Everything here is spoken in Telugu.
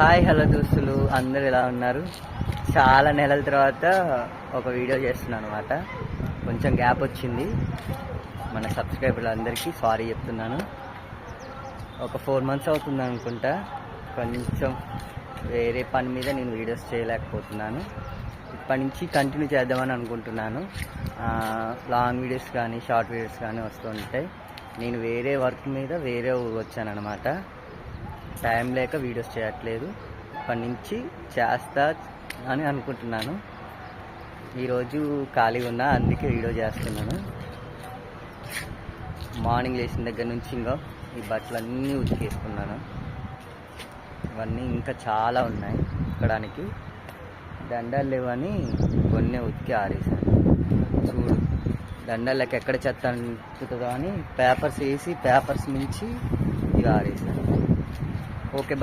హాయ్ హలో దోస్తులు, అందరు ఎలా ఉన్నారు? చాలా నెలల తర్వాత ఒక వీడియో చేస్తున్నాను అనమాట. కొంచెం గ్యాప్ వచ్చింది. మన సబ్స్క్రైబర్లు అందరికీ సారీ చెప్తున్నాను. ఒక 4 months అవుతుంది అనుకుంటా. కొంచెం వేరే పని మీద నేను వీడియోస్ చేయలేకపోతున్నాను. ఇప్పటి నుంచి కంటిన్యూ చేద్దామని అనుకుంటున్నాను. లాంగ్ వీడియోస్ కానీ షార్ట్ వీడియోస్ కానీ వస్తూ ఉంటాయి. నేను వేరే వర్క్ మీద వేరే ఊరు వచ్చానమాట. టైం లేక వీడియోస్ చేయట్లేదు. ఇప్పటి నుంచి చేస్తా అని అనుకుంటున్నాను. ఈరోజు ఖాళీగా ఉన్నా, అందుకే వీడియో చేస్తున్నాను. మార్నింగ్ లేచిన దగ్గర నుంచి ఇంకా ఈ బట్టలన్నీ ఉతికేసుకున్నాను. ఇవన్నీ ఇంకా చాలా ఉన్నాయి ఉతకడానికి. దండాలు లేవని కొన్ని ఉతికి ఆరేసాను. చూడు, దండాలకు ఎక్కడ చెత్త అంటుతుందో అని పేపర్స్ వేసి పేపర్స్ నుంచి ఇవి ఆరేసాను. ఓకే.